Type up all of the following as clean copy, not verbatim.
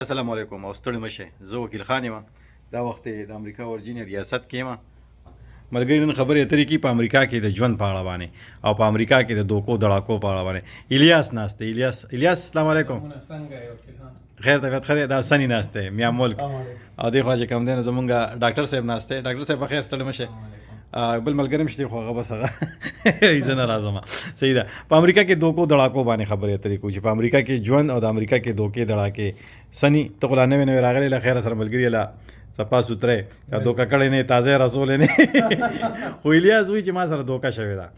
السلام علیکم او ستړي مشه زه وکیل خان یم دا وخت د امریکا ورجینیا ریاست کې یم ملګري نن خبرې اترې کې په امریکا کې د ژوند په اړه باندې او په امریکا کې د دوکو دړاکو په اړه باندې الیاس ناست دی الیاس السلام علیکم خیر طبیعت خیر دا سنی ناست دی میا ملک او دی خواجه کم دی زمونږ ډاکټر صاحب ناست دی ډاکټر صاحب بخیر ستړي مشه بل ملګری مشته خو هغه بس هغه ایزه نه راځم صحیح ده په امریکا کې دوکو دړاکو باندې خبرې اترې کوي چې په امریکا کې ژوند او د امریکا کې دوکې دړاکې سنی ته غلا نوې نوې راغلی له خیر سره ملګری له صفا سوتره کا دوکا کړي نه تازه رسول نه خو الیاس وی چې ما سره دوکا شوی دا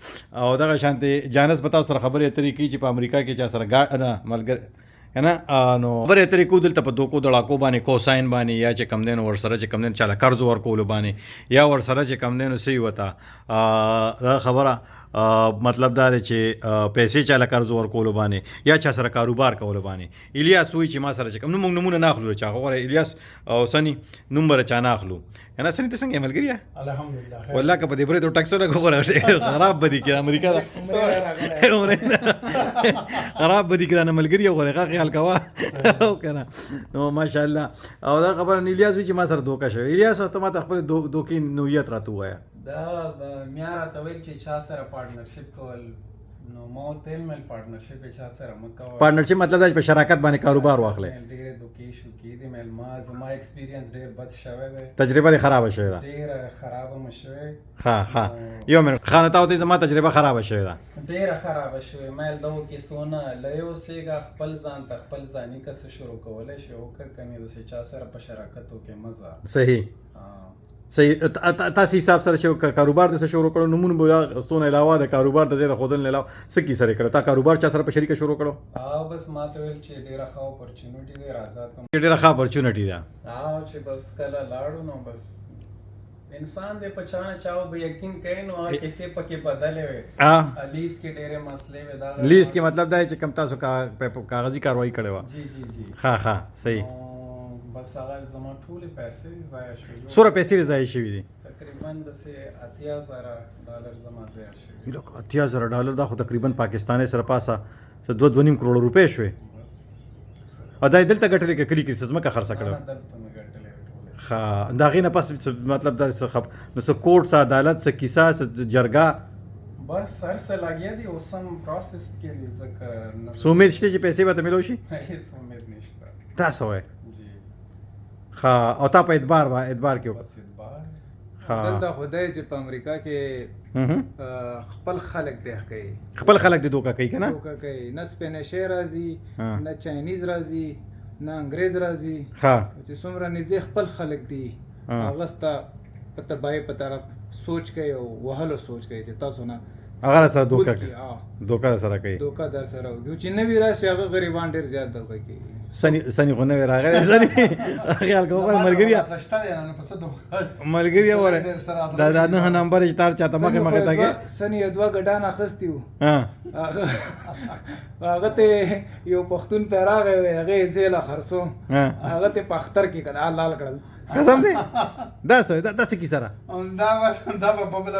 او دغه شانته جانس پتا سره خبرې اترې کوي چې په امریکا کې چا سره نه ملګری کنه نو خبرې اترې کو دلته په دوکو دړاکو باندې کوساین باندې یا چې کم دین ور سره چې کم دین چاله قرض ورکول باندې یا ور سره چې کم دین صحیح وتا خبره مطلب دا دی چې پیسې چاله قرض ورکول باندې یا چا سره کاروبار کول باندې الیاس وی چې ما سره چې کم نو موږ نمونه ناخلو چا غوړه الیاس او سنی نمبر چا ناخلو کنه سنی ته څنګه ملګری الحمدلله والله که په دې بری ته ټکسو نه غوړه خراب بدی کې امریکا دا خراب بدی کې نه ملګری غوړه خیال کوا او کنه نو ماشاءالله او دا خبره الیاس وی چې ما سره دوکا شوی الیاس ته ما خپل دوکې نویت راته وایا دا میا راته ویل چې چا سره پارټنرشپ کول نو ما ورته ویل مې پارټنرشپ چا سره مه کوه پارټنرشپ مطلب دا چې په شراکت باندې کاروبار واخلې ډېرې دوکې شو کېدې مې ما زما ایکسپیرینس ډېر بد شوی دی تجربه دې خرابه شوې ده ډېره خرابه مې شوې ها یو منټ خانه تاسو ته زما تجربه خرابه شوې ده ډېره خرابه شوې مې دغو کې سونه لرې اوسېږه خپل ځان ته خپل ځاني کسه شروع کولی شي وکړه کنې داسې چا سره په شراکت وکړې مزه صحیح صحیح تاسو حساب سره شو کاروبار د څه شروع کړو نمونه بیا ستونه علاوه د کاروبار د زیاده خودن علاوه سکی سره کړو تا کاروبار چا سره په شریکه شروع کړو بس ما ته ویل چې ډېره ښه اپورچونټي دی راځه ته ډېره ښه اپورچونټي ده چې بس کله لاړو نو بس انسان دې په چا نه چاو به یقین کوي نو کیسې پکې بدلې وي لیز کې ډېرې مسلې وي دا لیز کې مطلب دا چې کم تاسو کاغذي کاروایی کړې و جی ها صحیح بس هغه زما ټولې پیسې ضایع شوې سوره پیسې ضایع شوې دي تقریبا د $80,000 زما ضایع شوې لکه $80,000 دا خو تقریبا پاکستاني سره پاسه 2.5 کروڑ روپۍ شوې ادا دلته ګټلې کې کلی کې سزمکه خرڅ کړو ها دا غینه پس مطلب دا نو څه کوټ څه عدالت څه کیسه څه جرګه بس هر څه لګیا دي اوس هم پروسس کې دي ځکه امید شته چې پیسې به ته ملو شي هیڅ امید نشته تاسو وای ها او تا په اعتبار کې بس اعتبار دلته خدای چې په امریکا کې خپل خلک دی کوي خپل خلک دی دوکا کوي کنه دوکا کوي نه سپینشي راځي نه چاینیز راځي نه انګريز راځي ها چې څومره نږدې خپل خلک دي هغه ستا په تباہي په طرف سوچ کوي او وهلو سوچ کوي چې تاسو نه هغه سره دوکا کوي دوکا سره کوي دوکا در سره یو چې نوی راشي هغه غریبان ډیر زیات دوکا کوي سنی غو نه راغلی سنی خیال کوم ملګریا ملګریا وره دا نه نمبر چې تار چاته مخه تاګه سنی دوه ګډان اخستیو هغه ته یو پښتون پیراغه هغه زیله خرڅو هغه ته پختر کې کړه لال کړل قسم دی دا څه کی سره دا په بل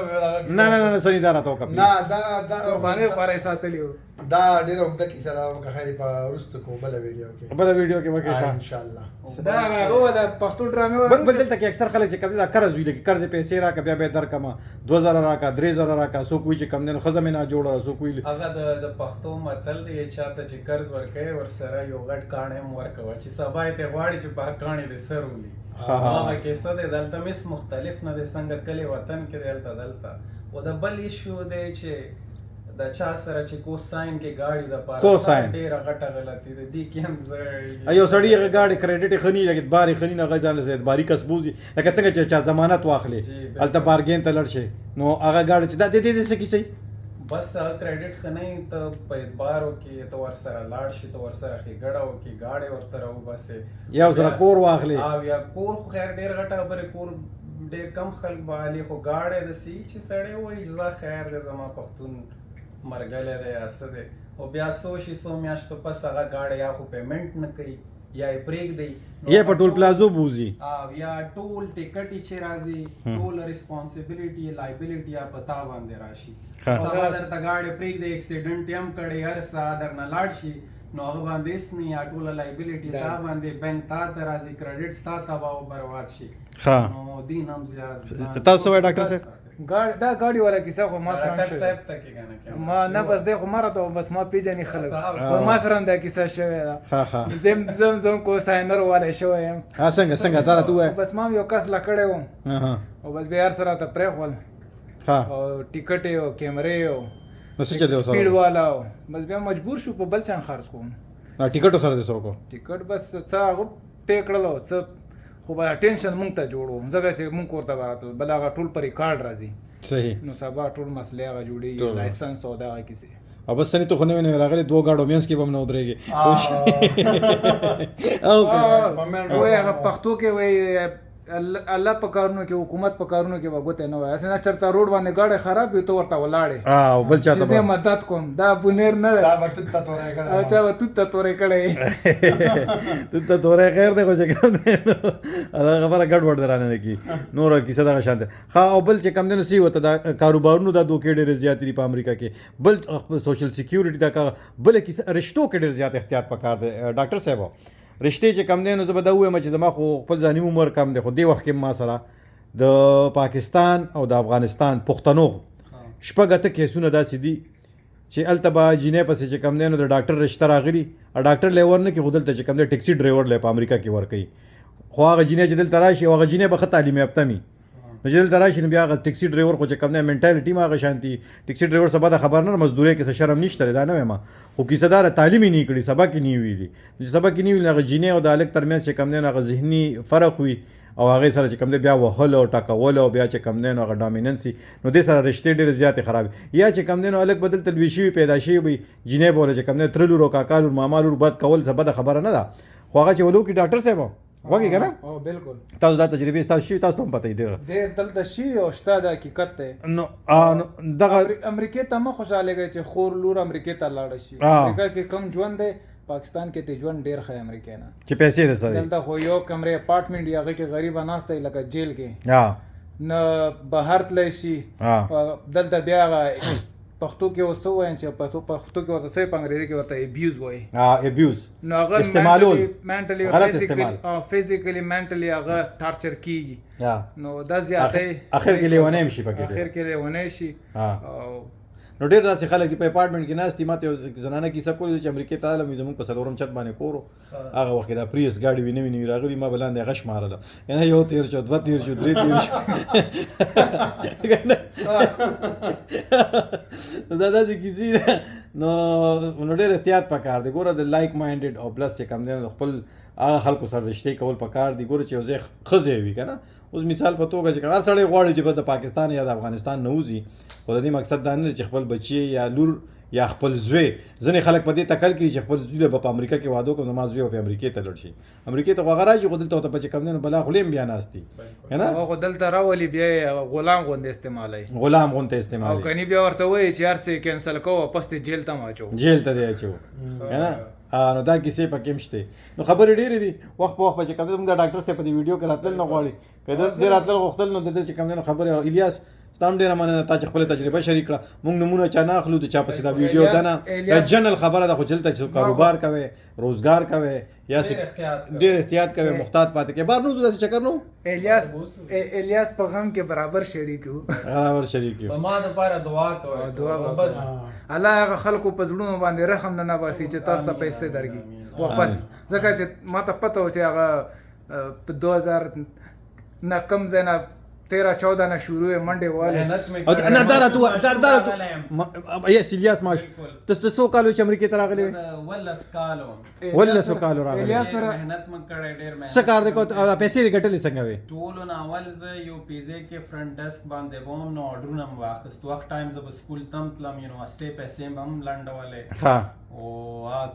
نه سنی دا راته وکړه نه دا باندې پاره ساتلیو دا ډېر وخت کې سره که خیر په رستو کو بل ویډیو کې وکړي ان شاء الله دا هغه د پښتو ډرامې بل دلته کې اکثر خلک چې کبي دا قرض ویل کې قرض پیسې راکا بیا به درکما 2000 راکا 3000 راکا سو کوی چې کم نه خزمه نه جوړه سو کوی هغه د پښتو متل دی چاته چې قرض ورکړي ور سره یو غټ کانې ورکوي چې سبا ته غواړي چې په کانې دې سرولي هغه کیسه ده دلته مس مختلف نه د څنګه کلی وطن کې دلته او د بل ایشو دی چې د چا سره چې کوساین کې گاڑی د پاره ډیره غټه غلطی ده دی کې هم ایو سړی هغه گاڑی کریډټ خنی لګید باری خنی نه غځان زید باری کسبوزي لکه څنګه چې چا ضمانت واخلي الته بارګین ته لړ شي نو هغه گاڑی چې د دې څه کیسه بس کریډټ خنۍ ته په اعتبارو کې ته ور سره لاړ شي ته ور سره خېګړاو کې گاڑی ورته راو بسه یا سره کور واخلي او یا کور خو خیر ډیر غټه خبره کور ډیر کم خلک باندې خو گاڑی د سی چې سړی وای جزا خیر د زما پښتون مرګله دی اسده او بیا سو میاشتو پس هغه گاڑی یا خو پیمنٹ نه کوي یا بریک دی یا په ټول پلازو بوزي یا ټول ټیکټ چې راځي ټول ریسپانسیبিলিټي لایبিলিټي یا پتا باندې راشي سره درته گاڑی بریک دی اکسیډنټ هم کړي هر څه در نه لاړ شي نو هغه باندې هیڅ نه یا ټوله لایبیلیټي تا باندې بینک تا ته راځي کریډټ ستا تباه او برباد شي ها نو دین هم زیات تاسو وای ډاکټر صاحب गाड़ी वाला किस्सा خو ما سره ډاکټر شوی صاحب ته کې کنه ما نه بس دی خو ماره ته بس ما پیژنې خلک ما سره دا کیسه شوی دا ها ها زم کو ساينر والا شوی یم څنګه دا ته وای بس ما یو کس لا کړی وم ها او بس بیا سره ته پرې خپل ها او ټیکټ یو کیمرې یو نو څه چلو سپیډ سره والا بس بیا مجبور شو په بل چا خرڅ کوم ټیکټ سره دې سو کو ټیکټ بس څه هغه پې کړلو څه خو به ټینشن مونږ ته جوړو ځکه چې مونږ ورته وراتل بل هغه ټول په ریکارډ راځي صحیح نو سبا ټول مسلې هغه جوړیږي لایسنس او دغه کیسې او بس سنی تو خو نه راغلي دوه گاډو مینس کې به نه ودرېږي او وای هغه پښتو کې وای الله په کارونو کې حکومت په کارونو کې وګته نه وای اسنه چرته روډ باندې گاډي خراب وي تو ورته ولاړې او بل چاته زه مدد کوم دا بنیر نه صاحب ته تورې کړه اچھا و تو تورې کړې ته تورې خیر دی خو چې کوم دی نو دا خبره ګډ وډ درانه نه کی نور کیسه دا شانته ها او بل چې کم دی نو سی وته دا کاروبارونو دا دوه کې ډېر زیات دي په امریکا کې بل سوشل سکیورټي دا بل کیسه رشتو کې ډېر زیات احتیاط پکار دی ډاکټر صاحب رشته چې کم دی نو زه به دا وایم چې زما خو خپل ځاني عمر کم دی خو دې وخت کې ما سره د پاکستان او د افغانستان پښتنو شپږ اته کیسونه داسې دي چې هلته به جینۍ پسې چې کم دی نو د ډاکټر رشته راغلي ډاکټر لیور نه کې خو دلته چې کم دی ټیکسي ډرایور لی په امریکا کې ورکوي خو هغه جینۍ چې دلته راشي هغه جینۍ به ښه تعلیم یافته وي نو چې دلته راشي نو بیا هغه ټیکسي ډرایور خو چې کم دی منټالټي ما هغه شانتي ټیکسي ډرایور سبا د خبر نه مزدورۍ کې څه شرم نشته دا نه وایم خو کیسه دار تعلیم یې نه کړي سبق یې نه ویلي چې سبق یې نه ویلي هغه جینۍ او د هلک ترمنځ چې کم دی نو هغه ذهني فرق وي او هغې سره چې کم دی بیا وهل او ټکول او بیا چې کم دی نو هغه ډامیننسي نو دې سره رشتې ډېرې زیاتې خراب یا چې کم دی نو هلک به دلته لوی شوي پیدا شوي وي جینۍ به چې کم دی تره لور او کاکا لور ماما لور بد کول څه بده خبره نه ده خو هغه چې ولو کې ډاکټر صاحب وګي کنه او بالکل تاسو دا تجربه تاسو شي تاسو هم پته دی دې دلته شي او شته د حقیقت ته نو دغه امریکا ته مخ خوشاله گئی چې خور لور امریکا ته لاړ شي امریکا کې کم ژوند دی پاکستان کې ته ژوند ډیر ښه امریکا نه چې پیسې رسوي دلته خو یو کمرې اپارټمنټ یا هغه کې غریب ناشته لکه جیل کې ها نه بهر تللی شي دلته بیا پښتو کې اوس وایم چې پښتو کې ورته څه په انګریزي کې ورته ابیوز وایي ابیوز نو هغه استعمالول منټلی غلط استعمال فزیکلی منټلی هغه ټارچر کیږي نو دا زیاتې اخر کې لیونه شي پکې اخر کې لیونه شي نو ډېر داسې خلک دي په اپارټمنټ کې ناست دي ما ته یو زنانه کیسه کولی چې امریکې ته راغلم زموږ په څلورم چت باندې کورو هغه وخت دا پریس ګاډي وي نوي نوي راغلي ما به لاندې غش مارله یعنې یو تېر شو دوه تېر شو درې تېر شو دا داسې کیسې نو ډېر احتیاط پکار دی ګوره د لایک مایندډ او پلس چې کم دی خپل هغه خلکو سره رشتې کول پکار دي ګوره چې یو ځای ښځې وي که نه اوس مثال په توګه چې هر سړی غواړي چې به د پاکستان یا د افغانستان نه وځي خو د دې مقصد دا نه چې خپل بچی یا لور یا خپل زوی ځینې خلک په دې تکل کوي چې خپل زوی به په امریکا کې واده وکړي زما زوی به په امریکې ته لاړ شي امریکې ته خو هغه راشي خو دلته ورته په چې کم دی نو بلا خولې هم بیا ناست دي که نه هغه خو دلته راولي بیا غلام غوندې استعمالوي غلام غوندې استعمالوي او کني بیا ورته وایي چې هر څه کینسل کوه واپس دې جیل ته واچو جیل ته دې اچو که نه نو دا کیسې پکې هم شته نو خبرې ډېرې دي وخت په وخت به چې کم دی موږ د ډاکټر صاحب په دې ویډیو کې راتلل نه غواړي که دې راتلل غوښتل نو د دې چې کم دی نو خبرې الیاس ستا هم ډېره مننه تا چې خپله تجربه شریک کړه موږ نمونه چا نه اخلو د چا پسې دا ویډیو ده نه دا جنرل خبره ده خو دلته چې کاروبار کوئ روزګار کوئ یا ډېر احتیاط کوئ محتاط پاتې کوئ بار نه وځو داسې چکر نه الیاس په غم کې برابر شریک یو برابر شریک یو ما دپاره دعا کوئ بس الله هغه خلکو په زړونو باندې رحم نه باسي چې تاسو ته پیسې درکړي واپس ځکه چې ما ته پته و چې هغه په 2000 نه کم ځای نه 13-14 نه شروع منډې واله نه یس الیاس ماش تاسو څو کالو چې امریکې ته راغلي وې 18 کالو راغلي مهنت مې کړی ډېر څه کار دی پیسې دې ګټلې څنګه وې ټولو نه اول زه یو پیزې کې فرنټ ډیسک باندې وم نو اورډرونه مې واخیست وخت ټایم زه به سکول تم تلم یونیورسټۍ پیسې مې هم لنډولې او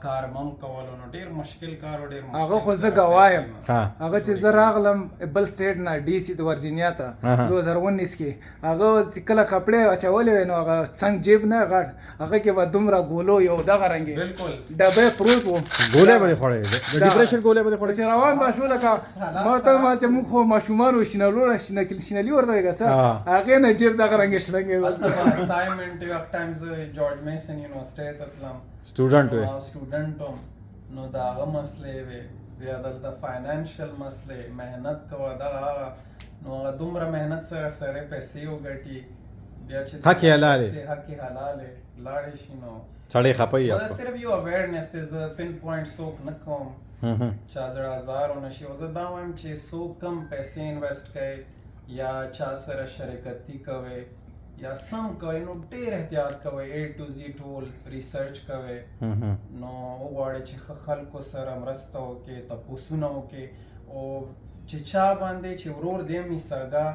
کار مم کولو نو ډېر مشکل کار او ډېر هغه خو زه ګوایم هغه چې زه راغلم بل سټیټ نه ډي سي د ورجینیا ته 2019 کې هغه چې کله کپړې اچولې وې نو هغه څنګه جیب نه غټ هغه کې به دومره ګولو یو دغه رنګي بالکل ډبې پروت و ګولې به خوړې د ډیپریشن ګولې به خوړې چې روان به شو لکه ما ته ما چې موږ خو ماشومان وشینلو شینلی ورته وګسه هغه نه جیب دغه رنګ شلنګې اساینمنت یو ټایمز جورج میسن یونیورسيټي ته تلم سټوډنټ نو دا هغه مسلې وي بیا دلته فاینانشل مسلې مهنت کوه دا نو هغه دومره مهنت سره پیسې وګټي بیا چې حق حلاله لاړې شي نو سړی خپي دا صرف یو اویرنس ته پن پوینټ سوک نه کوم چا زړه هزار نشي او زه دا وایم چې سو کم پیسې انویسټ کوي یا چا سره شرکتی کوي یا سم کوي نو ډېر احتیاط کوي A to Z ټول ریسرچ کوي نو وغواړي چې خلکو سره مرسته وکړي تپوسونه وکړي او چې چا باندې چې ورور دی میساګه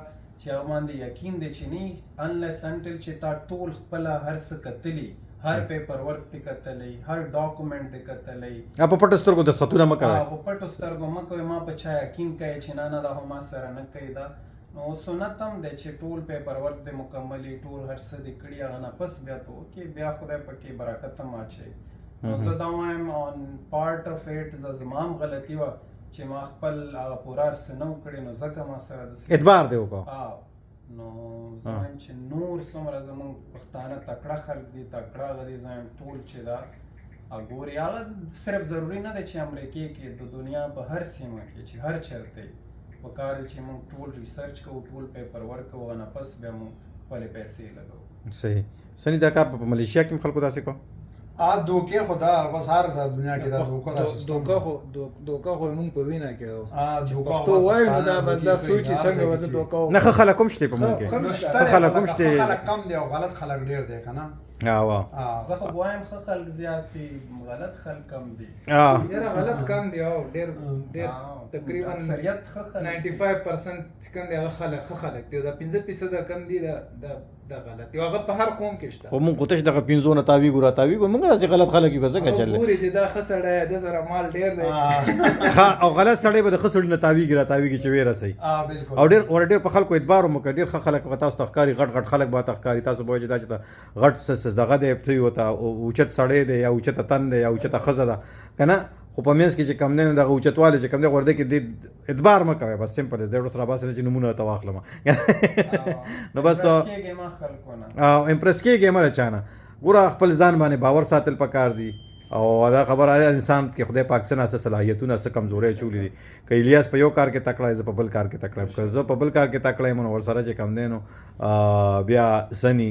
چې هغه باندې یقین دی چې نه انلیس انټل چې تا ټول خپله هر څه کتلي هر پیپر ورک دی کتلی هر ډاکومنټ دی کتلی په پټو سترګو د خطونه مکه په پټو سترګو مکه ما په چا یقین کوي چې نه دا هم ما سره نه کوي دا نو سنت هم دی چې ټول پیپر ورک دی مکملي ټول هر څه دی کړي هغه نه پس بیا ته وکړي بیا خدای پکې برکت هم اچوي نو زه دا وایم آن پارټ اف اټ زما هم غلطي وه چې ما خپل هغه پوره هر څه نه و کړي نو ځکه ما سره داسې اعتبار دی وکړو نو زه وایم چې نور څومره زموږ پښتانه تکړه خلک دي تکړه هغه دي زه وایم ټول چې دا ګوري هغه صرف ضروري نه دی چې امریکې کې د دنیا په هر سیمه کې چې هر چرته پکار دی چې موږ ټول ریسرچ کوو ټول پیپر ورک کوو نه پس بیا موږ خپلې پیسې لګوو صحیح سنی دا کار په ملیشیا کې خلکو داسې کو دوکې خو دا بس هر د دنیا کې دا دوکه خو موږ په وینا کې دوکه تو وایو نو دا بس دا سوچ څنګه وځي دوکه نه خلک هم شته په موږ کې خلک هم شته خلک کم دی او غلط خلک ډیر دی کنه زه خو وایم ښه خلک زیات دي غلط خلک کم دي یاره غلط کم دی او ډیر تقریبا اکثریت ښه خلک 95% چې کوم دی هغه خلک ښه خلک دي دا 15% کم دي دا غلط دی هغه په هر قوم کې شته خو موږ کوتش دغه 15 تاوی ګورا تاوی ګو موږ داسې غلط خلک یو څنګه چل ګوري چې دا ښه سړی د زره مال ډیر دی ها او غلط سړی به د خسړ نه تاوی ګرا تاوی کې چوي راسي بالکل او ډیر په خلکو اعتبار مو ډیر خلک په تاسو تخکاری غټ خلک به تخکاری تاسو به چې دا چې غټ دغه دی پری وتا اوچت سړی دی یا اوچت تن دی یا اوچت خزه ده کنه خو په مینس کې چې کم نه دغه اوچتواله چې کم نه ورده کې د اعتبار مکوي بس سمپل دی ډېر سره باسه چې نمونه تا واخلم نو بس او امپرس کېږي مله چانه ګوره خپل ځان باندې باور ساتل پکار دی او دا خبر هر انسان کې خدای پاک څخه څه صلاحیتونه څه کمزوري چولې دي که الیاس په یو کار کې تکړه زه په بل کار کې تکړه که زه په بل کار کې تکړه مون ور سره چې کم دینو بیا سني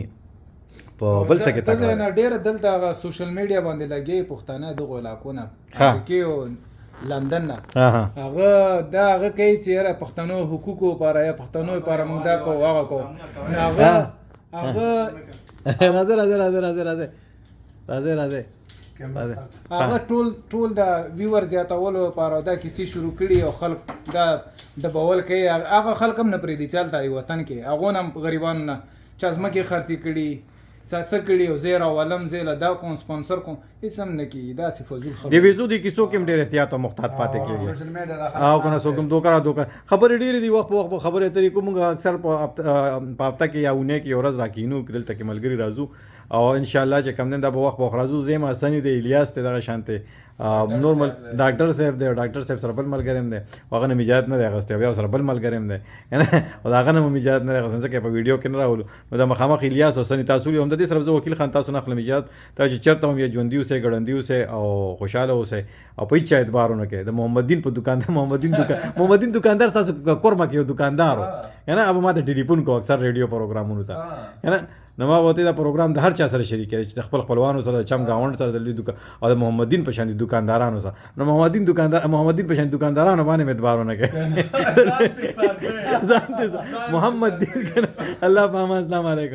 په بل څه کې تکړه نه ډېر دلته سوشل میډیا باندې لګي پښتانه د علاقونه کې لندن نه هغه دا هغه کوي چې پښتنو حقوقو لپاره یا پښتنو لپاره موږ دا کوو هغه کوو هغه راځه هغه ټول د ویور زیاتولو لپاره دا کیسې شروع کړي او خلک دا د بول کوي هغه خلک هم نه پرېږدي چلته وطن کې هغه هم غریبانو نه چا ځمکې خرڅې کړي څه کړي او زه راولم زه له دا کوم سپانسر کوم هېڅ هم نه کېږي داسې فضول خبرې د ویزو د کیسو کې هم ډېر احتیاط او محتاط پاتې کېږي او که نه څوک هم دوکه خبرې ډېرې دي وخت په وخت خبرې اترې کوو موږ اکثر په هفته کې یا اونۍ کې یو ورځ راکینو دلته کې ملګري راځو او انشاءالله چې کم دن دا په وخت په وخت راځو زه یم حسني دی الیاس دی دغه شانته نورمال ډاکټر صاحب دی ډاکټر صاحب سره بل ملګری هم دی هغه نه اجازه نه دی اخیستی بیا سره بل ملګری هم دی او هغه نه هم اجازه نه دی اخیستی ځکه په ویډیو کې نه راولو نو دا مخامخ الیاس حسني تاسو هم د دې سره زه وکیل خان تاسو نه اخلم اجازه تا چې چېرته هم یا ژوندي اوسئ ګړندي اوسئ او خوشحاله اوسئ او په هېڅ چا اعتبار ونه کوئ د محمد دین په دکاندار محمد دین دکاندار تاسو کورمه کې یو دکاندار و کنه اب ما ته ټلیفون کو اکثر ریډیو پروګرامونو ته کنه نو ما وته دا پروګرام د هر چا سره شریک کړي چې خپل خپلوانو سره چم گاوند سره د لوی دکان او د محمد دین په شان دي دکاندارانو سره نو محمد دین په شان دکاندارانو باندې اعتبارونه کوي محمد دین الله پاک السلام علیکم